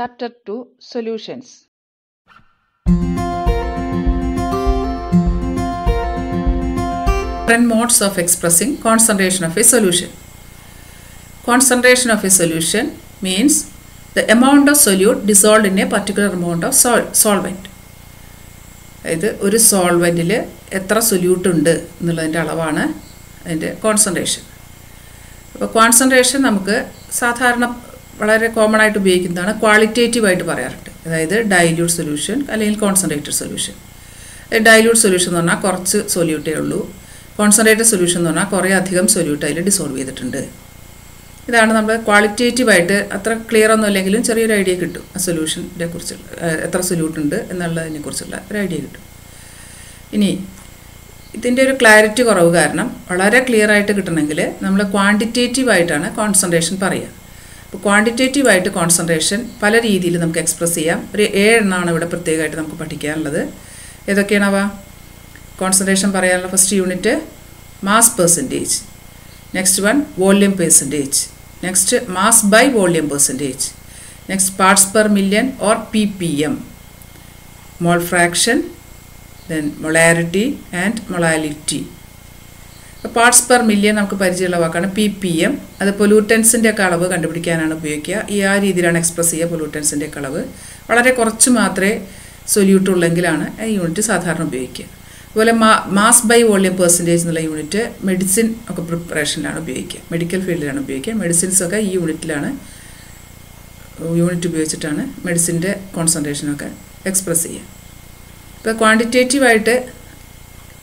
Chapter 2 Solutions. Different modes of expressing concentration of a solution. Concentration of a solution means the amount of solute dissolved in a particular amount of solvent. അതായത് ഒരു സോൾവെൻറ്റിൽ എത്ര solute ഉണ്ട് എന്നുള്ളതിൻ്റെ അളവാണ് അതിൻ്റെ concentration. അപ്പോൾ concentration നമുക്ക് സാധാരണ വളരെ കോമൺ ആയിട്ട് ഉപയോഗിക്കുന്നതാണ്, ക്വാളിറ്റേറ്റീവായിട്ട് പറയാറുണ്ട്. അതായത് ഡൈല്യൂട്ട് സൊല്യൂഷൻ അല്ലെങ്കിൽ കോൺസെൻട്രേറ്റഡ് സൊല്യൂഷൻ. ഡൈല്യൂട്ട് സൊല്യൂഷൻ എന്ന് പറഞ്ഞാൽ കുറച്ച് സൊല്യൂട്ടേ ഉള്ളൂ. കോൺസെൻട്രേറ്റഡ് സൊല്യൂഷൻ എന്ന് പറഞ്ഞാൽ കുറേ അധികം സൊല്യൂട്ട് അതിൽ ഡിസോൾവ് ചെയ്തിട്ടുണ്ട്. ഇതാണ് നമ്മൾ ക്വാളിറ്റേറ്റീവായിട്ട് അത്ര ക്ലിയർ ഒന്നും അല്ലെങ്കിലും ചെറിയൊരു ഐഡിയ കിട്ടും ആ സൊല്യൂഷനെ കുറിച്ചുള്ള, എത്ര സൊല്യൂട്ട് ഉണ്ട് എന്നുള്ളതിനെ കുറിച്ചുള്ള ഒരു ഐഡിയ കിട്ടും. ഇനി ഇതിൻ്റെ ഒരു ക്ലാരിറ്റി കുറവ് കാരണം വളരെ ക്ലിയർ ആയിട്ട് കിട്ടണമെങ്കിൽ നമ്മൾ ക്വാണ്ടിറ്റേറ്റീവായിട്ടാണ് കോൺസെൻട്രേഷൻ പറയുക. അപ്പോൾ ക്വാണ്ടിറ്റേറ്റീവായിട്ട് കോൺസെൻട്രേഷൻ പല രീതിയിൽ നമുക്ക് എക്സ്പ്രസ് ചെയ്യാം. ഒരു 7 എണ്ണമാണ് ഇവിടെ പ്രത്യേകമായിട്ട് നമുക്ക് പഠിക്കാനുള്ളത്. ഏതൊക്കെയാണവ? കോൺസെൻട്രേഷൻ പറയാനുള്ള first unit mass percentage, next one volume percentage, next mass by volume percentage, next parts per million or PPM, mole fraction, then molarity and molality. Parts per million നമുക്ക് പരിചയമുള്ള വാക്കാണ് PPM. അത് പൊല്യൂട്ടൻസിൻ്റെ ഒക്കെ അളവ് കണ്ടുപിടിക്കാനാണ് ഉപയോഗിക്കുക. ആ രീതിയിലാണ് എക്സ്പ്രസ് ചെയ്യുക പൊല്യൂട്ടൻസിൻ്റെ ഒക്കെ അളവ്. വളരെ കുറച്ച് മാത്രമേ സൊല്യൂട്ട് ഉള്ളെങ്കിലാണ് ഈ യൂണിറ്റ് സാധാരണ ഉപയോഗിക്കുക. അതുപോലെ മാസ് ബൈ വോള്യൂം പെർസെൻറ്റേജ് എന്നുള്ള യൂണിറ്റ് മെഡിസിൻ ഒക്കെ പ്രിപ്പറേഷനിലാണ് ഉപയോഗിക്കുക, മെഡിക്കൽ ഫീൽഡിലാണ് ഉപയോഗിക്കുക. മെഡിസിൻസൊക്കെ ഈ യൂണിറ്റ് ഉപയോഗിച്ചിട്ടാണ് മെഡിസിൻ്റെ കോൺസെൻട്രേഷനൊക്കെ എക്സ്പ്രസ് ചെയ്യുക. ഇപ്പോൾ ക്വാണ്ടിറ്റേറ്റീവായിട്ട്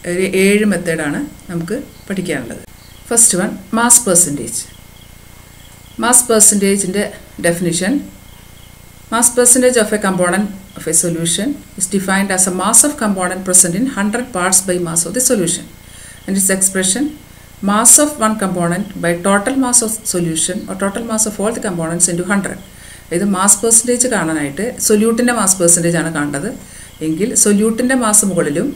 ഒരു 7 മെത്തേഡാണ് നമുക്ക് പഠിക്കാനുള്ളത്. First one mass percentage. Mass പെർസെൻറ്റേജിൻ്റെ definition: mass percentage of a component of a solution is defined as a mass of component present in 100 parts by mass of the solution, and its expression mass of one component by total mass of solution or total mass of all the components into 100. ഇത് mass percentage കാണാനായിട്ട് സൊല്യൂട്ടിൻ്റെ mass percentage ആണ് കാണേണ്ടത് എങ്കിൽ സൊല്യൂട്ടിൻ്റെ mass മുകളിലും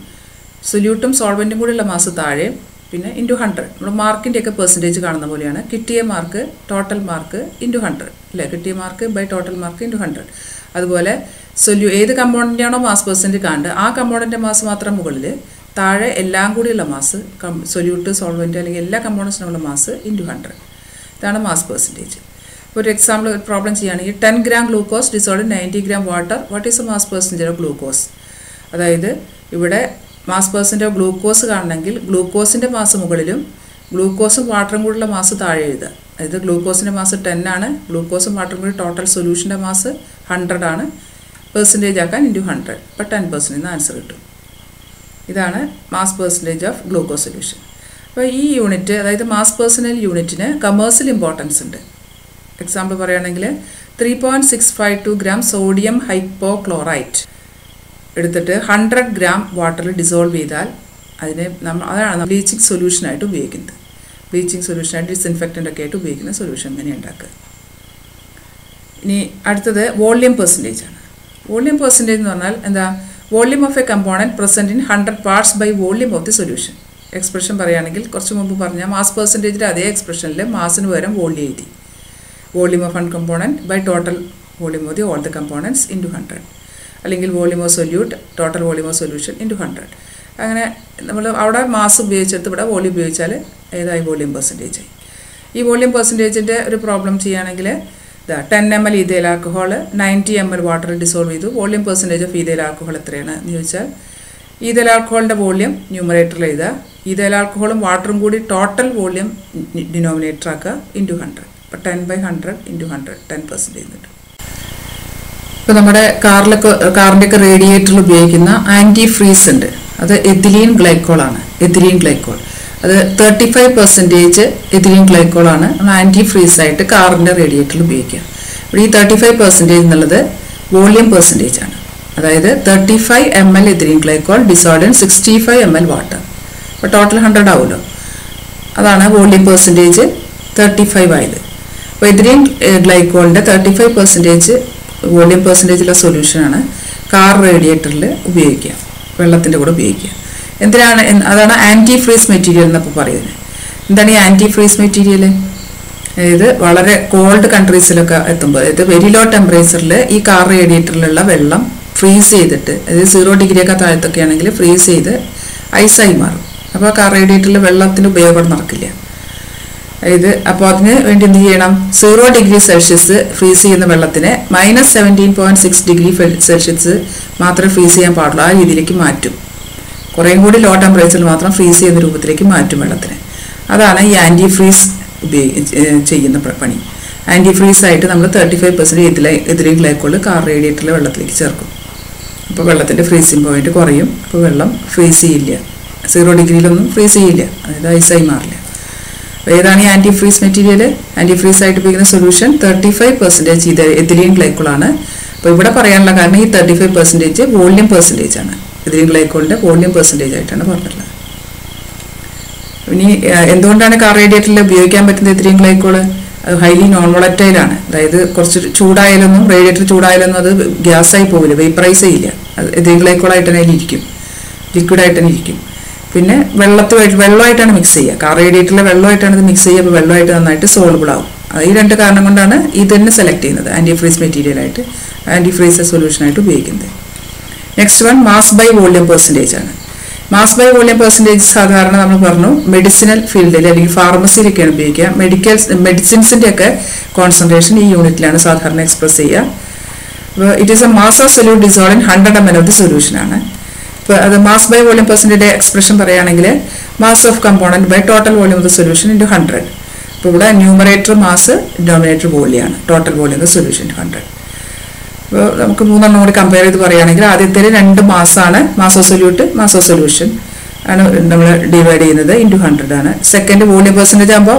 സൊല്യൂട്ടും സോൾവെൻറ്റും കൂടിയുള്ള mass താഴെയും പിന്നെ into 100. നമ്മൾ മാർക്കിൻ്റെയൊക്കെ പെർസെൻറ്റേജ് കാണുന്ന പോലെയാണ്. കിട്ടിയ മാർക്ക് ടോട്ടൽ മാർക്ക് ഇൻറ്റു 100 അല്ലേ? കിട്ടിയ mark by total mark into 100. അതുപോലെ ഏത് കമ്പോണൻ്റാണോ മാസ് പെർസെൻറ്റേജ് കാണേണ്ടത് ആ കമ്പോണൻ്റെ മാസ് മാത്രം മുകളിൽ, താഴെ എല്ലാം കൂടിയുള്ള മാസ് സൊല്യൂട്ട് സോൾവെൻറ്റ് അല്ലെങ്കിൽ എല്ലാ കമ്പോണൻസിനുള്ള മാസ് ഇൻറ്റു 100. ഇതാണ് മാസ് പെർസെൻറ്റേജ്. ഒരു എക്സാമ്പിൾ ഒരു പ്രോബ്ലം ചെയ്യുകയാണെങ്കിൽ 10 gram glucose dissolved 90 gram water, what is a mass percentage of glucose? അതായത് ഇവിടെ മാസ് പെർസെൻറ്റേജ് ഓഫ് ഗ്ലൂക്കോസ് കാണണമെങ്കിൽ ഗ്ലൂക്കോസിൻ്റെ മാസ് മുകളിലും ഗ്ലൂക്കോസും വാട്ടറും കൂടിയുള്ള മാസ് താഴെ എഴുതുക. അതായത് ഗ്ലൂക്കോസിൻ്റെ മാസ് 10 ആണ്, ഗ്ലൂക്കോസും വാട്ടറും കൂടി ടോട്ടൽ സൊല്യൂഷൻ്റെ മാസ് 100 ആണ്. പെർസെൻറ്റേജ് ആക്കാൻ ഇൻറ്റു 100, അപ്പോൾ 10% എന്ന് ആൻസർ കിട്ടും. ഇതാണ് mass percentage of glucose solution. അപ്പോൾ ഈ യൂണിറ്റ്, അതായത് മാസ് പെർസെൻറ്റേജ് യൂണിറ്റിന് കമേഴ്സ്യൽ ഇമ്പോർട്ടൻസ് ഉണ്ട്. എക്സാമ്പിൾ പറയുകയാണെങ്കിൽ 3.652 gram സോഡിയം ഹൈപ്പോക്ലോറൈറ്റ് എടുത്തിട്ട് 100 gram വാട്ടറിൽ ഡിസോൾവ് ചെയ്താൽ അതാണ് ബ്ലീച്ചിങ് സൊല്യൂഷനായിട്ട് ഉപയോഗിക്കുന്നത്. ബ്ലീച്ചിങ് സൊല്യൂഷനായിട്ട് ഡിസ്ഇൻഫെക്റ്റൻ്റ് ഒക്കെ ആയിട്ട് ഉപയോഗിക്കുന്ന സൊല്യൂഷൻ എങ്ങനെ ഉണ്ടാക്കുക. ഇനി അടുത്തത് വോള്യൂം പെർസെൻറ്റേജ് ആണ്. വോള്യൂം പെർസെൻറ്റേജ് എന്ന് പറഞ്ഞാൽ എന്താ? Volume of a component present in 100 parts by volume of the solution. Expression പറയുകയാണെങ്കിൽ കുറച്ച് മുമ്പ് പറഞ്ഞ മാസ് പെർസെൻറ്റേജിൻ്റെ അതേ എക്സ്പ്രഷനിൽ മാസിന് പകരം വോള്യൂം എഴുതി. Volume of one component by total volume of the all the components into 100, അല്ലെങ്കിൽ volume of solute total volume of solution into 100. അങ്ങനെ നമ്മൾ അവിടെ മാസ് ഉപയോഗിച്ചെടുത്ത് ഇവിടെ വോള്യൂം ഉപയോഗിച്ചാൽ ഏതായി വോള്യൂം പെർസെൻറ്റേജ് ആയി. ഈ വോള്യൂം പെർസെൻറ്റേജിൻ്റെ ഒരു പ്രോബ്ലം ചെയ്യുകയാണെങ്കിൽ 10 ml ഈഥൈൽ ആൽക്കഹോൾ 90 ml വാട്ടറിൽ ഡിസോൾവ് ചെയ്തു. Volume percentage of ethyl alcohol എത്രയാണ് എന്ന് ചോദിച്ചാൽ ഈഥൈൽ ആൽക്കഹോളിൻ്റെ വോള്യൂം ന്യൂമറേറ്ററിൽ എഴുതുക, ഈഥൈൽ ആൽക്കഹോളും വാട്ടറും കൂടി ടോട്ടൽ വോള്യൂം ഡിനോമിനേറ്റർ ആക്കുക ഇൻറ്റു 100. അപ്പോൾ 10/100 ഇൻറ്റു 100 10% കിട്ടും. ഇപ്പോൾ നമ്മുടെ കാറിൻ്റെയൊക്കെ റേഡിയേറ്ററിൽ ഉപയോഗിക്കുന്ന ആൻറ്റി ഫ്രീസ് ഉണ്ട്. അത് എഥിലീൻ ഗ്ലൈക്കോളാണ്. എഥിലീൻ ഗ്ലൈക്കോൾ അത് 35% എഥിലീൻ ഗ്ലൈക്കോളാണ് നമ്മൾ ആൻറ്റി ഫ്രീസായിട്ട് കാറിൻ്റെ റേഡിയേറ്ററിൽ ഉപയോഗിക്കുക. ഇവിടെ ഈ 35% എന്നുള്ളത് വോള്യൂം പെർസെൻറ്റേജ് ആണ്. അതായത് 35 ml ethylene glycol dissolved in 65 ml water. അപ്പോൾ ടോട്ടൽ 100 ആവുമല്ലോ. അതാണ് വോള്യൂം പെർസെൻറ്റേജ് 35 ആയത്. അപ്പോൾ എഥിലീൻ ഗ്ലൈക്കോളിൻ്റെ 35% വോള്യൂം പെർസെൻറ്റേജുള്ള സൊല്യൂഷനാണ് കാർ റേഡിയേറ്ററിൽ ഉപയോഗിക്കുക, വെള്ളത്തിൻ്റെ കൂടെ ഉപയോഗിക്കുക. എന്തിനാണ്? അതാണ് ആൻറ്റി ഫ്രീസ് മെറ്റീരിയൽ എന്നപ്പോൾ പറയുന്നത്. എന്താണ് ഈ ആൻറ്റി ഫ്രീസ് മെറ്റീരിയൽ? അതായത് വളരെ കോൾഡ് കൺട്രീസിലൊക്കെ എത്തുമ്പോൾ, അതായത് വെരി ലോ ടെമ്പറേച്ചറിൽ ഈ കാർ റേഡിയേറ്ററിലുള്ള വെള്ളം ഫ്രീസ് ചെയ്തിട്ട്, അതായത് 0 ഡിഗ്രിയൊക്കെ താഴത്തൊക്കെ ആണെങ്കിൽ ഫ്രീസ് ചെയ്ത് ഐസായി മാറും. അപ്പോൾ കാർ റേഡിയേറ്ററിൽ വെള്ളത്തിന് ഉപയോഗം നടക്കില്ല. അതായത് അപ്പോൾ അതിന് വേണ്ടി എന്ത് ചെയ്യണം, 0 ഡിഗ്രി സെൽഷ്യസ് ഫ്രീസ് ചെയ്യുന്ന വെള്ളത്തിനെ -17.6 ഡിഗ്രി സെൽഷ്യസ് മാത്രമേ ഫ്രീസ് ചെയ്യാൻ പാടുള്ളൂ. ആ രീതിയിലേക്ക് മാറ്റും. കുറേയും കൂടി ലോ ടെമ്പറേച്ചറിൽ മാത്രം ഫ്രീസ് ചെയ്യുന്ന രൂപത്തിലേക്ക് മാറ്റും വെള്ളത്തിനെ. അതാണ് ഈ ആൻറ്റി ഫ്രീസ് ചെയ്യുന്ന പണി. ആൻറ്റി ഫ്രീസ് ആയിട്ട് നമ്മൾ 35% എഥിലീൻ ഗ്ലൈക്കോൾ കാർ റേഡിയേറ്ററിലെ വെള്ളത്തിലേക്ക് ചേർക്കും. അപ്പോൾ വെള്ളത്തിൻ്റെ ഫ്രീസിങ് പോയിന്റ് കുറയും. അപ്പോൾ വെള്ളം ഫ്രീസ് ചെയ്യില്ല, 0 ഡിഗ്രിയിലൊന്നും ഫ്രീസ് ചെയ്യില്ല, അതായത് ഐസായി മാറില്ല. അപ്പോൾ ഏതാണ് ഈ antifreeze material? Antifreeze ആയിട്ട് ഉപയോഗിക്കുന്ന സൊല്യൂഷൻ 35% ഇത് എഥിലീൻ ഗ്ലൈക്കോളാണ്. അപ്പോൾ ഇവിടെ പറയാനുള്ള കാരണം ഈ 35% വോള്യൂം പെർസെൻറ്റേജ് ആണ്. എഥിലീൻ ഗ്ലൈക്കോളിൻ്റെ വോള്യൂം പെർസെൻറ്റേജ് ആയിട്ടാണ് പറഞ്ഞിട്ടുള്ളത്. ഇനി എന്തുകൊണ്ടാണ് കാർ റേഡിയേറ്ററിൽ ഉപയോഗിക്കാൻ പറ്റുന്നത് എഥിലീൻ ഗ്ലൈക്കോൾ? അത് ഹൈലി നോൺ വോളറ്റൈലാണ്. അതായത് കുറച്ച് ചൂടായാലൊന്നും, റേഡിയേറ്റർ ചൂടായാലൊന്നും അത് ഗ്യാസായി പോകില്ല, വേപ്പറൈസ് ചെയ്യില്ല. അത് എഥിലീൻ ഗ്ലൈക്കോളായിട്ട് തന്നെ ഇരിക്കും, ലിക്വിഡായിട്ട് തന്നെ ഇരിക്കും. പിന്നെ വെള്ളമായിട്ടാണ് മിക്സ് ചെയ്യുക. കാർ റേഡിയേറ്ററിലെ വെള്ളമായിട്ടാണ് ഇത് മിക്സ് ചെയ്യുക. അപ്പോൾ വെള്ളമായിട്ട് നന്നായിട്ട് സോൾബിൾ ആവും. അത് ഈ രണ്ട് കാരണം കൊണ്ടാണ് ഇത് തന്നെ സെലക്ട് ചെയ്യുന്നത് ആൻറ്റി ഫ്രീസ് മെറ്റീരിയലായിട്ട്, ആൻറ്റി ഫ്രീസ് സൊല്യൂഷനായിട്ട് ഉപയോഗിക്കുന്നത്. Next one mass by volume percentage ആണ്. മാസ് ബൈ വോള്യൂം പെർസെൻറ്റേജ് സാധാരണ നമ്മൾ പറഞ്ഞു മെഡിസിനൽ ഫീൽഡിൽ അല്ലെങ്കിൽ ഫാർമസിയിലൊക്കെയാണ് ഉപയോഗിക്കുക. മെഡിസിൻസിൻ്റെ ഒക്കെ കോൺസെൻട്രേഷൻ ഈ യൂണിറ്റിലാണ് സാധാരണ എക്സ്പ്രസ് ചെയ്യുക. അപ്പോൾ it is a mass of solute dissolve in 100 ml of the സൊല്യൂഷനാണ്. ഇപ്പോൾ അത് mass by volume percentage expression പറയുകയാണെങ്കിൽ mass of component by total volume of the solution into 100. ഇപ്പോൾ ഇവിടെ ന്യൂമറേറ്റർ മാസ്, ഡിനോമിനേറ്റർ വോള്യാണ്, total volume of the solution 100. അപ്പോൾ നമുക്ക് 3 എണ്ണം കൂടി കമ്പയർ ചെയ്ത് പറയുകയാണെങ്കിൽ ആദ്യത്തെ 2 മാസാണ് mass of solute, mass of solution ആണ് നമ്മൾ ഡിവൈഡ് ചെയ്യുന്നത്, ഇൻറ്റു 100 ആണ്. സെക്കൻഡ് വോള്യൂം പെർസെൻറ്റേജ് ആകുമ്പോൾ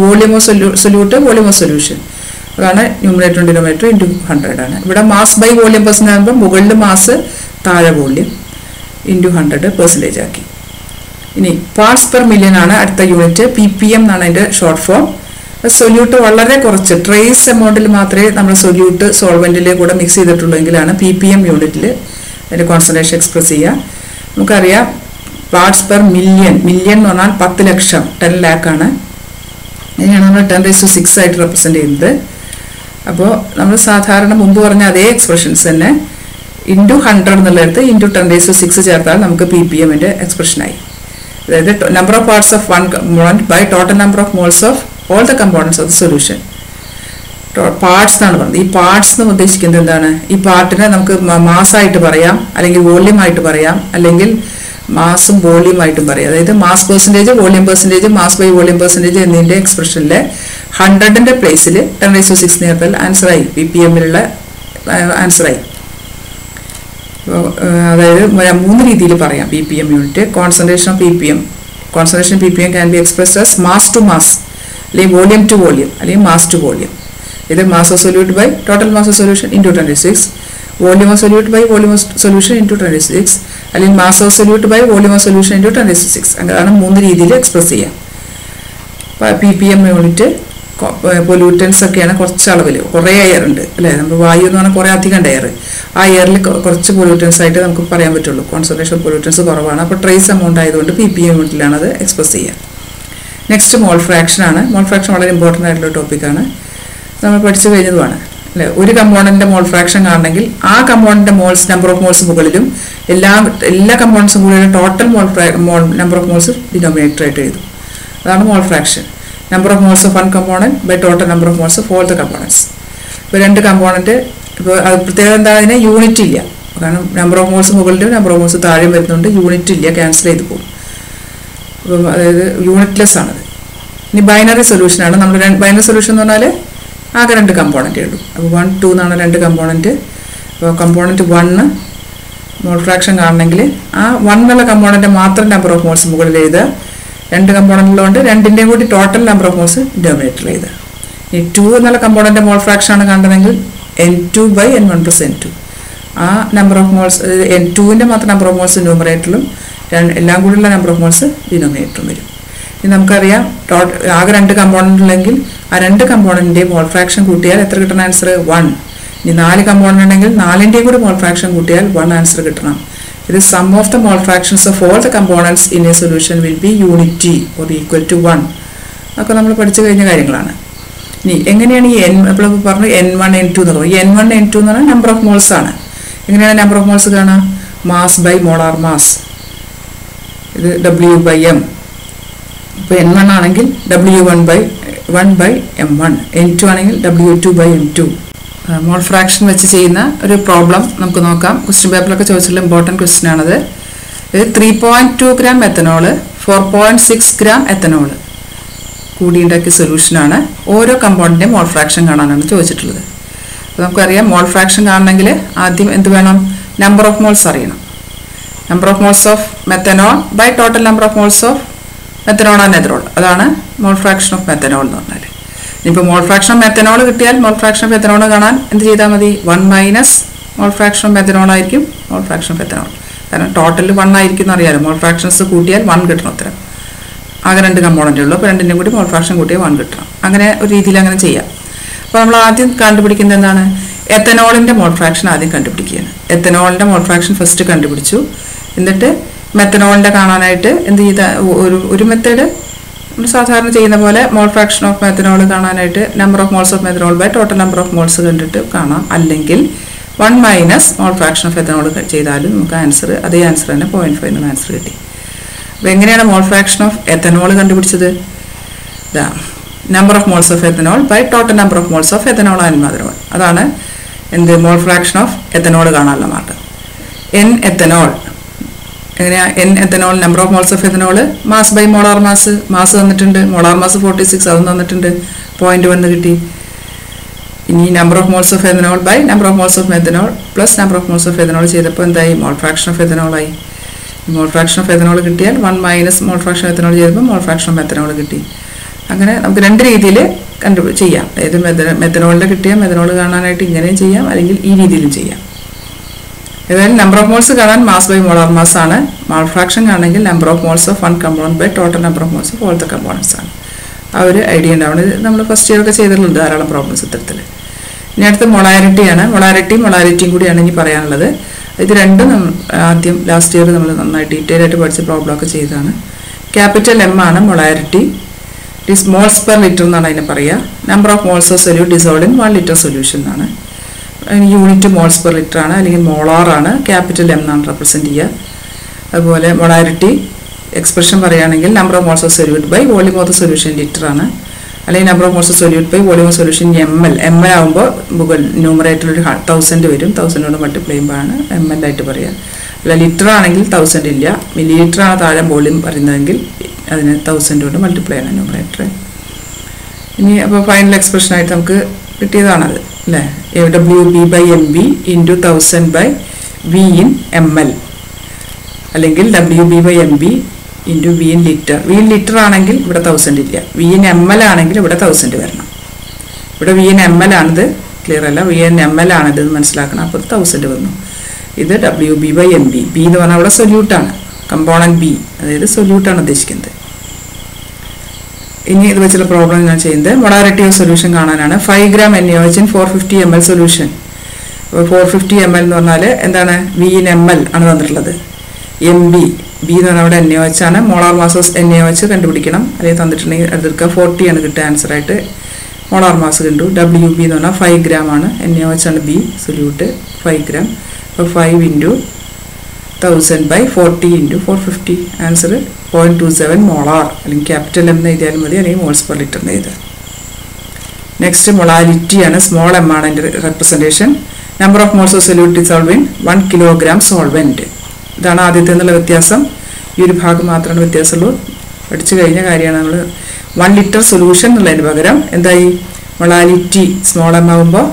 volume of solute, volume of solution, അതാണ് ന്യൂമറേറ്ററും ഡിനോമിനേറ്ററും ഇൻറ്റു 100 ആണ്. ഇവിടെ മാസ് ബൈ വോള്യൂം പെർസെൻറ്റേജ് ആകുമ്പോൾ മുകളിൽ മാസ്, താഴെ വോള്യൂം, ഇൻറ്റു 100% ആക്കി. ഇനി പാർട്സ് പെർ മില്യൺ ആണ് അടുത്ത യൂണിറ്റ്. PPM എന്നാണ് അതിൻ്റെ ഷോർട്ട് ഫോം. സൊല്യൂട്ട് വളരെ കുറച്ച് ട്രേസ് എമൗണ്ടിൽ മാത്രമേ നമ്മൾ സൊല്യൂട്ട് സോൾവെൻറ്റിൽ കൂടെ മിക്സ് ചെയ്തിട്ടുള്ളെങ്കിലാണ് PPM യൂണിറ്റിൽ അതിൻ്റെ കോൺസെൻട്രേഷൻ എക്സ്പ്രസ് ചെയ്യുക. നമുക്കറിയാം പാർട്സ് പെർ മില്യൺ, മില്യൺ എന്ന് പറഞ്ഞാൽ 10 ലക്ഷം, 10 lakh ആണ്. ഇതിനാണ് നമ്മൾ 10⁶ ആയിട്ട് റെപ്രസെൻ്റ് ചെയ്യുന്നത്. അപ്പോൾ നമ്മൾ സാധാരണ മുമ്പ് പറഞ്ഞ അതേ എക്സ്പ്രഷൻസ് തന്നെ ഇൻറ്റു 100 എന്നുള്ളിടത്ത് ഇൻറ്റു 10⁶ ചേർത്താൽ നമുക്ക് PPMൻ്റെ എക്സ്പ്രഷനായി. അതായത് number of parts of one component by total number of moles of all the components of the solution. Parts എന്നാണ് പറഞ്ഞത്. ഈ പാർട്സ് എന്ന് ഉദ്ദേശിക്കുന്നത് എന്താണ്? ഈ പാർട്ടിനെ നമുക്ക് മാസ്സായിട്ട് പറയാം, അല്ലെങ്കിൽ വോള്യൂം ആയിട്ട് പറയാം, അല്ലെങ്കിൽ മാസും വോള്യൂം ആയിട്ടും പറയാം. അതായത് mass percentage, volume percentage, mass by volume percentage എന്നതിൻ്റെ എക്സ്പ്രഷനിലെ 100ന്റെ പ്ലേസിൽ 10⁶ നേരത്തിൽ ആൻസറായി, PPMലുള്ള ആൻസറായി. അതായത് 3 രീതിയിൽ പറയാം PPM unit. Concentration of PPM, concentration PPM can be expressed as mass to mass, അല്ലെങ്കിൽ വോള്യൂം ടു വോള്യൂം, അല്ലെങ്കിൽ മാസ് ടു വോള്യൂം. ഇത് mass of solute by total mass of solution into 10⁶, volume of solute by volume of solution into 10⁶, അല്ലെങ്കിൽ mass of solute by volume of solution into 10⁶. അങ്ങനെയാണ് 3 രീതിയിൽ express ചെയ്യാം. PPM unit pollutants ഒക്കെയാണ് കുറച്ച് അളവിൽ, കുറേ air ഉണ്ട് അല്ലേ, നമ്മൾ വായു എന്ന് പറഞ്ഞാൽ കുറേ അധികം എയർ, ആ എയറിൽ കുറച്ച് പൊല്യൂട്ടൻസ് ആയിട്ട് നമുക്ക് പറയാൻ പറ്റുള്ളൂ. കോൺസെൻട്രേഷൻ പൊല്യൂട്ടൻസ് കുറവാണ്. അപ്പോൾ ട്രേസ് എമൗണ്ട് ആയതുകൊണ്ട് PPM യൂണിറ്റിലാണ് അത് എക്സ്പ്രസ് ചെയ്യുക. നെക്സ്റ്റ് മോൾ ഫ്രാക്ഷൻ ആണ്. മോൾ ഫ്രാക്ഷൻ വളരെ ഇമ്പോർട്ടൻ്റ് ആയിട്ടുള്ള ടോപ്പിക്കാണ്, നമ്മൾ പഠിച്ചു കഴിഞ്ഞതുമാണ് അല്ലേ. ഒരു കമ്പോണൻറ്റിൻ്റെ മോൾ ഫ്രാക്ഷൻ കാണണമെങ്കിൽ ആ കമ്പോണൻറ്റിൻ്റെ മോൾസ്, നമ്പർ ഓഫ് മോൾസ് മുകളിലും എല്ലാ കമ്പോണൻസും കൂടി total number of moles denominator ആയിട്ട് എഴുതും. അതാണ് mole fraction. Number of moles of one component by total number of moles of all the components. ഇപ്പോൾ 2 കമ്പോണൻറ്റ്, ഇപ്പോൾ അത് പ്രത്യേകത എന്താ, അതിന് യൂണിറ്റ് ഇല്ല. കാരണം നമ്പർ ഓഫ് മോൾസ് മുകളിലും നമ്പർ ഓഫ് മോൾസ് താഴെയും വരുന്നുണ്ട്, യൂണിറ്റ് ഇല്ല, ക്യാൻസൽ ചെയ്ത് പോകും. അപ്പം അതായത് യൂണിറ്റ്ലെസ് ആണത്. ഇനി ബൈനറി സൊല്യൂഷനാണ്. നമ്മൾ ബൈനറി സൊല്യൂഷൻ എന്ന് പറഞ്ഞാൽ ആകെ 2 കമ്പോണൻറ്റേ ഉള്ളൂ. അപ്പോൾ 1, 2 എന്നാണ് 2 കമ്പോണൻറ്റ്. അപ്പോൾ കമ്പോണൻറ്റ് 1 മോൾ ഫ്രാക്ഷൻ കാണണമെങ്കിൽ ആ 1 എന്നുള്ള കമ്പോണൻറ്റ് മാത്രം നമ്പർ ഓഫ് മോൾസ് മുകളിൽ എഴുതുക. 2 കമ്പോണൻറ്റിലുണ്ട് 2ൻ്റെയും കൂടി ടോട്ടൽ നമ്പർ ഓഫ് മോൾസ് ഡിനോമിനേറ്ററിൽ എഴുതുക. ഈ 2 എന്നുള്ള കമ്പോണൻറ്റ് മോൾ ഫ്രാക്ഷൻ ആണ് കാണണമെങ്കിൽ N2 by N1 plus N2. ആ നമ്പർ ഓഫ് മോൾസ്, N2ൻ്റെ മാത്രം നമ്പർ ഓഫ് മോൾസ് ന്യൂമറേറ്ററിലും എല്ലാം കൂടിയുള്ള നമ്പർ ഓഫ് മോൾസ് ഡിനോമിനേറ്ററും വരും. ഇനി നമുക്കറിയാം ആകെ 2 കമ്പോണൻ്റ് ഉണ്ടെങ്കിൽ ആ 2 കമ്പോണൻറ്റിൻ്റെയും മോൾ ഫ്രാക്ഷൻ കൂട്ടിയാൽ എത്ര കിട്ടണം ആൻസർ? 1. ഇനി 4 കമ്പോണൻ്റ് ഉണ്ടെങ്കിൽ 4ൻ്റെയും കൂടി മോൾ ഫ്രാക്ഷൻ കൂട്ടിയാൽ 1 ആൻസർ കിട്ടണം. ഇത് sum of the mole fractions of all the components in a solution will be unity or equal to 1. അതൊക്കെ നമ്മൾ പഠിച്ചു കഴിഞ്ഞ കാര്യങ്ങളാണ്. ഇനി എങ്ങനെയാണ് ഈ അപ്പോൾ പറഞ്ഞു N1 N2 എന്ന് പറയുന്നത്. N1 N2 എന്ന് പറഞ്ഞാൽ നമ്പർ ഓഫ് മോൾസ് ആണ്. എങ്ങനെയാണ് നമ്പർ ഓഫ് മോൾസ് കാണാം? Mass by molar mass. ഇത് W/M. ഇപ്പോൾ N1 ആണെങ്കിൽ W1/1/M1, N2 ആണെങ്കിൽ W2/M2. മോൾ ഫ്രാക്ഷൻ വെച്ച് ചെയ്യുന്ന ഒരു പ്രോബ്ലം നമുക്ക് നോക്കാം. ക്വസ്റ്റ്യൻ പേപ്പറിലൊക്കെ ചോദിച്ചിട്ടുള്ള ഇമ്പോർട്ടൻറ്റ് ക്വസ്റ്റ്യൻ ആണത്. ഇത് 3.2 ഗ്രാം എത്തനോള് 4.6 ഗ്രാം എത്തനോള് കൂടിയുണ്ടാക്കിയ സൊല്യൂഷനാണ്. ഓരോ കമ്പൗണ്ടിൻ്റെയും മോൾ ഫ്രാക്ഷൻ കാണാനാണ് ചോദിച്ചിട്ടുള്ളത്. അപ്പോൾ നമുക്കറിയാം മോൾ ഫ്രാക്ഷൻ കാണണമെങ്കിൽ ആദ്യം എന്ത് വേണം? നമ്പർ ഓഫ് മോൾസ് അറിയണം. Number of moles of methanol by total number of moles of methanol and ethanol. അതാണ് മോൾ ഫ്രാക്ഷൻ ഓഫ് മെത്തനോൾ എന്ന് പറഞ്ഞാൽ. ഇനിയിപ്പോൾ മോൾ ഫ്രാക്ഷൻ ഓഫ് മെത്തനോൾ കിട്ടിയാൽ മോൾ ഫ്രാക്ഷൻ ഓഫ് എഥനോൾ കാണാൻ എന്ത് ചെയ്താൽ മതി? 1 minus mole fraction of methanol ആയിരിക്കും മോൾ ഫ്രാക്ഷൻ ഓഫ് എഥനോൾ. കാരണം ടോട്ടൽ 1 ആയിരിക്കും എന്ന് അറിയാമല്ലോ. മോൾ ഫ്രാക്ഷൻസ് കൂട്ടിയാൽ 1 കിട്ടണം ഉത്തരം. ആകെ 2 കമ്പോണൻ്റ് ഉള്ളൂ. അപ്പോൾ രണ്ടിൻ്റെയും കൂടി മോൾ ഫ്രാക്ഷൻ കൂട്ടിയാൽ 1 കിട്ടണം. അങ്ങനെ ഒരു രീതിയിൽ അങ്ങനെ ചെയ്യാം. അപ്പോൾ നമ്മൾ ആദ്യം കണ്ടുപിടിക്കുന്നത് എന്താണ്? എത്തനോളിൻ്റെ മോൾ ഫ്രാക്ഷൻ ആദ്യം കണ്ടുപിടിക്കുകയാണ്. എത്തനോളിൻ്റെ മോൾ ഫ്രാക്ഷൻ ഫസ്റ്റ് കണ്ടുപിടിച്ചു. എന്നിട്ട് മെത്തനോളിൻ്റെ കാണാനായിട്ട് എന്ത് ചെയ്ത ഒരു മെത്തേഡ് നമ്മൾ സാധാരണ ചെയ്യുന്ന പോലെ മോൾ ഫ്രാക്ഷൻ ഓഫ് മെത്തനോൾ കാണാനായിട്ട് number of moles of methanol by total number of moles കണ്ടിട്ട് കാണാം. അല്ലെങ്കിൽ 1 minus mole fraction of ethanol ചെയ്താലും നമുക്ക് ആൻസർ അതേ ആൻസർ തന്നെ 0.5 എന്നുള്ള ആൻസർ കിട്ടി. അപ്പോൾ എങ്ങനെയാണ് മോൾ ഫ്രാക്ഷൻ ഓഫ് എത്തനോൾ കണ്ടുപിടിച്ചത്? ഇതാ number of moles of ethanol by total number of moles of ethanol and methanol. അതാണ് എന്ത് മോൾ ഫ്രാക്ഷൻ ഓഫ് എത്തനോൾ കാണാനുള്ള മാർഗം. N എത്തനോൾ എങ്ങനെയാ? N ethanol number of moles of ethanol mass by molar mass. Mass തന്നിട്ടുണ്ട്, molar mass 46 അതും തന്നിട്ടുണ്ട്, 0.1 കിട്ടി. ഇനി number of moles of ethanol by number of moles of methanol plus number of moles of ethanol ചെയ്തപ്പോൾ എന്തായി? മോൾ fraction of എത്തനോളായി. Mole fraction of ethanol കിട്ടിയാൽ 1 minus mole fraction of ethanol ചെയ്തപ്പോൾ മോൾ ഫ്രാക്ഷൻ ഓഫ് മെത്തനോൾ കിട്ടി. അങ്ങനെ നമുക്ക് 2 രീതിയിൽ ചെയ്യാം. അതായത് മെത്തനോളിൻ്റെ കിട്ടിയാൽ മെത്തനോൾ കാണാനായിട്ട് ഇങ്ങനെയും ചെയ്യാം, അല്ലെങ്കിൽ ഈ രീതിയിലും ചെയ്യാം. ഏതായാലും നമ്പർ ഓഫ് മോൾസ് കാണാൻ മാസ് ബൈ മോളാർ മാസ് ആണ്. മോൾ ഫ്രാക്ഷൻ കാണണമെങ്കിൽ number of moles of 1 component by total number of moles of all the components ആണ്. ആ ഒരു ഐഡിയ ഉണ്ടാവുന്നത് നമ്മൾ ഫസ്റ്റ് ഇയർ ഒക്കെ ചെയ്തിട്ടുണ്ട് ധാരാളം പ്രോബ്ലംസ് ഇത്തരത്തിൽ. ഇനി അടുത്ത മൊളാരിറ്റിയാണ്. മൊളാരിറ്റിയും കൂടിയാണ് ഇനി പറയാനുള്ളത്. ഇത് രണ്ടും ആദ്യം ലാസ്റ്റ് ഇയർ നമ്മൾ നന്നായി ഡീറ്റെയിൽ ആയിട്ട് പഠിച്ച പ്രോബ്ലം ഒക്കെ ചെയ്തതാണ്. ക്യാപിറ്റൽ M ആണ് molarity. It is moles per litre എന്നാണ് അതിനെ പറയുക. Number of moles of solute dissolved in 1 litre solution എന്നാണ്. യൂണിറ്റ് മോൾസ് പെർ ലിറ്റർ ആണ്, അല്ലെങ്കിൽ മോളാർ ആണ്. ക്യാപിറ്റൽ M എന്നാണ് റെപ്രസെൻറ്റ് ചെയ്യുക. അതുപോലെ മൊളാരിറ്റി എക്സ്പ്രഷൻ പറയുകയാണെങ്കിൽ number of moles of solute by volume of the solution litre ആണ്. അല്ലെങ്കിൽ number of moles of solute by volume of solution ml ആകുമ്പോൾ ന്യൂമറേറ്ററിൽ ഒരു 1000 വരും. 1000 കൊണ്ട് മൾട്ടിപ്ലൈ ചെയ്യുമ്പോഴാണ് ml ആയിട്ട് പറയുക. അല്ല ലിറ്റർ ആണെങ്കിൽ 1000 ഇല്ല. മില്ലി ലിറ്റർ ആണ് താഴെ വോളിയം പറയുന്നതെങ്കിൽ അതിന് 1000 കൊണ്ട് മൾട്ടിപ്ലൈ ചെയ്യണം ന്യൂമറേറ്റർ. ഇനി അപ്പോൾ ഫൈനൽ എക്സ്പ്രഷനായിട്ട് നമുക്ക് കിട്ടിയതാണത് അല്ലേ? WB/MB into 1000/V in ml, അല്ലെങ്കിൽ WB/MB into V in litre. V in litre ആണെങ്കിൽ ഇവിടെ 1000 ഇല്ല. V in ml ആണെങ്കിൽ ഇവിടെ 1000 വരണം. ഇവിടെ V in ml ആണിത്, ക്ലിയർ അല്ല. V in ml ആണിത് മനസ്സിലാക്കണം. അപ്പോൾ 1000 വന്നു. ഇത് WB/MB. B എന്ന് പറഞ്ഞാൽ അവിടെ സൊല്യൂട്ടാണ്, കമ്പോണൻറ്റ് B, അതായത് സൊല്യൂട്ടാണ് ഉദ്ദേശിക്കുന്നത്. ഇനി ഇത് വെച്ചുള്ള പ്രോബ്ലം ഞാൻ ചെയ്യുന്നത് മൊളാരിറ്റി ഓഫ് സൊല്യൂഷൻ കാണാനാണ്. 5 gram NaOH in 450 ml solution. അപ്പോൾ 450 ml എന്ന് പറഞ്ഞാൽ എന്താണ്? V in ml ആണ് തന്നിട്ടുള്ളത്. MB B എന്ന് പറഞ്ഞാൽ അവിടെ NaOH ആണ്. മോളാർ മാസ് ഓഫ് NaOH കണ്ടുപിടിക്കണം. അല്ലെങ്കിൽ തന്നിട്ടുണ്ടെങ്കിൽ എടുക്കുക. 40 ആണ് കിട്ടുക ആൻസറായിട്ട്. മോളാർ മാസ് കണ്ടു. WB എന്ന് പറഞ്ഞാൽ 5 ഗ്രാം ആണ്. NaOH ആണ് B സൊല്യൂട്ട് 5 ഗ്രാം. അപ്പോൾ 5 ഇൻറ്റു 1000/40 ഇൻറ്റു 450 ആൻസർ 0.27 മോളാർ. അല്ലെങ്കിൽ ക്യാപിറ്റൽ M എന്ന് എഴുതിയാലും മതി, അല്ലെങ്കിൽ മോൾസ് പെർ ലിറ്റർ എന്ന് എഴുതുക. നെക്സ്റ്റ് മൊളാരിറ്റിയാണ്. സ്മോൾ m ആണ് എൻ്റെ representation. Number of moles of solute dissolve in 1 kilogram solvent. ഇതാണ് ആദ്യത്തെ എന്നുള്ള വ്യത്യാസം. ഈ ഒരു ഭാഗം മാത്രമാണ് വ്യത്യാസമുള്ളൂ. പഠിച്ചു കഴിഞ്ഞ കാര്യമാണ്. നമ്മൾ 1 ലിറ്റർ സൊല്യൂഷൻ എന്നുള്ളതിന് പകരം എന്തായി? മൊളാരിറ്റി സ്മോൾ m ആകുമ്പോൾ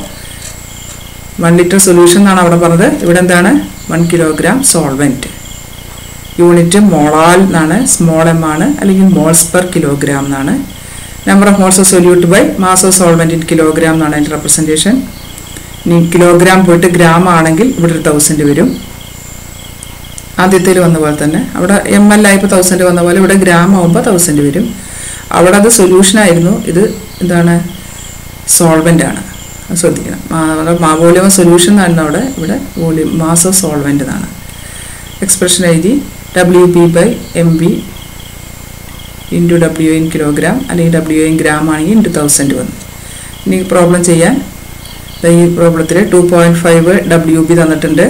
1 ലിറ്റർ സൊല്യൂഷൻ എന്നാണ് അവിടെ പറഞ്ഞത്. ഇവിടെ എന്താണ്? 1 കിലോഗ്രാം സോൾവെൻറ്റ്. യൂണിറ്റ് മോളാൽ എന്നാണ്, സ്മോൾ m ആണ്, അല്ലെങ്കിൽ മോൾസ് പെർ കിലോഗ്രാം എന്നാണ്. Number of moles of solute by mass of solvent in kilogram എന്നാണ് അതിൻ്റെ റെപ്രസെൻറ്റേഷൻ. ഇനി കിലോഗ്രാം പോയിട്ട് ഗ്രാം ആണെങ്കിൽ ഇവിടെ ഒരു 1000 വരും. ആദ്യത്തേൽ വന്ന പോലെ തന്നെ അവിടെ ml ആയപ്പോൾ 1000 വന്ന പോലെ ഇവിടെ ഗ്രാം ആകുമ്പോൾ 1000 വരും. അവിടെ അത് സൊല്യൂഷനായിരുന്നു, ഇത് എന്താണ്? സോൾവെൻ്റ് ആണ്. ശ്രദ്ധിക്കണം. വോളിയം ഓഫ് സൊല്യൂഷൻ എന്നായിരുന്നു അവിടെ, ഇവിടെ വോളിയം മാസ് ഓഫ് സോൾവെൻ്റ് എന്നാണ്. എക്സ്പ്രഷൻ എഴുതി WB/MB into W in kilogram, അല്ലെങ്കിൽ W in ഗ്രാം ആണെങ്കിൽ ഇൻറ്റു 1000 വന്നു. ഇനി പ്രോബ്ലം ചെയ്യാൻ ഈ പ്രോബ്ലത്തിൽ 2.5 WB തന്നിട്ടുണ്ട്.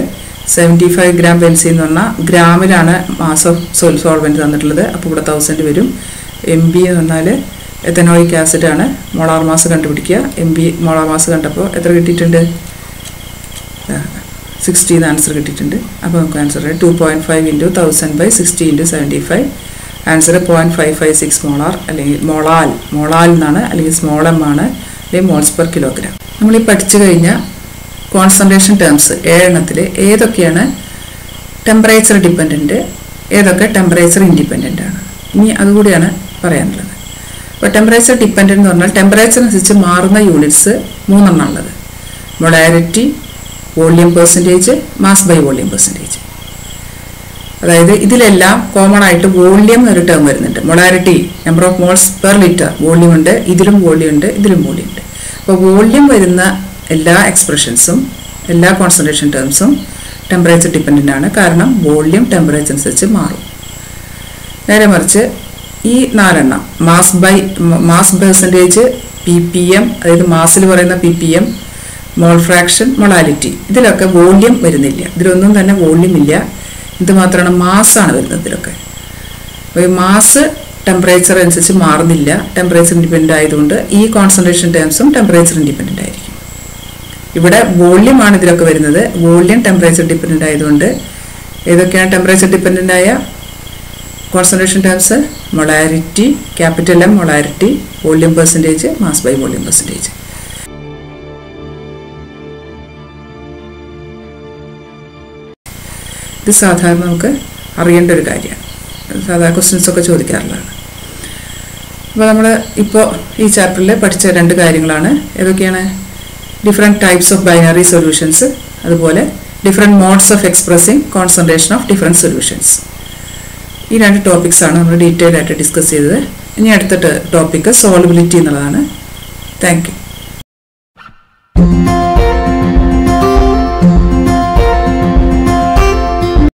75 ഗ്രാം ബെൻസീൻ എന്ന് പറഞ്ഞാൽ ഗ്രാമിലാണ് മാസ് ഓഫ് സോൾവെൻറ്റ് തന്നിട്ടുള്ളത്. അപ്പോൾ ഇവിടെ 1000 വരും. MB എന്ന് പറഞ്ഞാൽ എത്തനോയിക് ആസിഡാണ്. മോളാർ മാസ് കണ്ടുപിടിക്കുക. MB മോളാർ മാസ് കണ്ടപ്പോൾ എത്ര കിട്ടിയിട്ടുണ്ട്? 60 എന്ന് ആൻസർ കിട്ടിയിട്ടുണ്ട്. അപ്പോൾ നമുക്ക് ആൻസർ 2.5 × 1000/60 × 75. ആൻസർ 0.556 മോളാർ, അല്ലെങ്കിൽ മോളാൽ എന്നാണ്, അല്ലെങ്കിൽ സ്മോൾ m ആണ്, അല്ലെങ്കിൽ മോൾസ് പെർ കിലോഗ്രാം. നമ്മൾ ഈ പഠിച്ചു കഴിഞ്ഞ കോൺസെൻട്രേഷൻ ടേംസ് 7 എണ്ണത്തിൽ ഏതൊക്കെയാണ് ടെമ്പറേച്ചർ ഡിപ്പെൻഡൻറ്റ്, ഏതൊക്കെ ടെമ്പറേച്ചർ ഇൻഡിപെൻഡൻ്റ് ആണ്, ഇനി അതുകൂടിയാണ് പറയാനുള്ളത്. അപ്പോൾ ടെമ്പറേച്ചർ ഡിപ്പെൻഡൻ്റ് എന്ന് പറഞ്ഞാൽ ടെമ്പറേച്ചർ അനുസരിച്ച് മാറുന്ന യൂണിറ്റ്സ് 3 എണ്ണം ഉള്ളത്. Molarity, volume percentage, mass by volume percentage. അതായത് ഇതിലെല്ലാം കോമൺ ആയിട്ട് വോളിയം എന്നൊരു ടേം വരുന്നുണ്ട്. Molarity number of moles per litre volume ഉണ്ട്, ഇതിലും വോളിയം ഉണ്ട്, ഇതിലും വോളിയം ഉണ്ട്. അപ്പോൾ വോളിയം വരുന്ന എല്ലാ എക്സ്പ്രഷൻസും, എല്ലാ കോൺസെൻട്രേഷൻ ടേംസും ടെമ്പറേച്ചർ ഡിപ്പെൻഡൻ്റ് ആണ്. കാരണം വോളിയം ടെമ്പറേച്ചർ അനുസരിച്ച് മാറും. നേരെ മറിച്ച് ഈ 4 എണ്ണം മാസ് പെർസെൻറ്റേജ്, PPM, അതായത് മാസിൽ പറയുന്ന PPM, മോൾ ഫ്രാക്ഷൻ, മൊളാലിറ്റി, ഇതിലൊക്കെ വോളിയം വരുന്നില്ല. ഇതിലൊന്നും തന്നെ വോളിയം ഇല്ല. ഇത് മാത്രമാണ് മാസ്സാണ് വരുന്നത് ഇതിലൊക്കെ. അപ്പോൾ ഈ മാസ് ടെമ്പറേച്ചർ അനുസരിച്ച് മാറുന്നില്ല, ടെമ്പറേച്ചർ ഇൻഡിപെൻഡൻ്റ് ആയതുകൊണ്ട് ഈ കോൺസെൻട്രേഷൻ ടേംസും ടെമ്പറേച്ചർ ഇൻഡിപെൻഡൻ്റ് ആയിരിക്കും. ഇവിടെ വോളിയമാണ് ഇതിലൊക്കെ വരുന്നത്. വോളിയം ടെമ്പറേച്ചർ ഡിപ്പെൻഡൻ്റ് ആയതുകൊണ്ട് ഏതൊക്കെയാണ് ടെമ്പറേച്ചർ ഡിപ്പെൻഡൻ്റ് ആയ concentration terms? Molarity, capital M molarity, volume percentage, mass by volume percentage. ഇത് സാധാരണ നമുക്ക് അറിയേണ്ട ഒരു കാര്യമാണ്. സാധാരണ ക്വസ്റ്റ്യൻസൊക്കെ ചോദിക്കാറുള്ളതാണ്. അപ്പോൾ നമ്മൾ ഇപ്പോൾ ഈ ചാപ്റ്ററിൽ പഠിച്ച 2 കാര്യങ്ങളാണ്. ഏതൊക്കെയാണ്? Different types of binary solutions, അതുപോലെ different modes of expressing concentration of different solutions. ഈ 2 ടോപ്പിക്സാണ് നമ്മൾ ഡീറ്റെയിൽ ആയിട്ട് ഡിസ്കസ് ചെയ്തത്. ഇനി അടുത്ത ടോപ്പിക്ക് സോൾബിലിറ്റി എന്നുള്ളതാണ്. Thank you.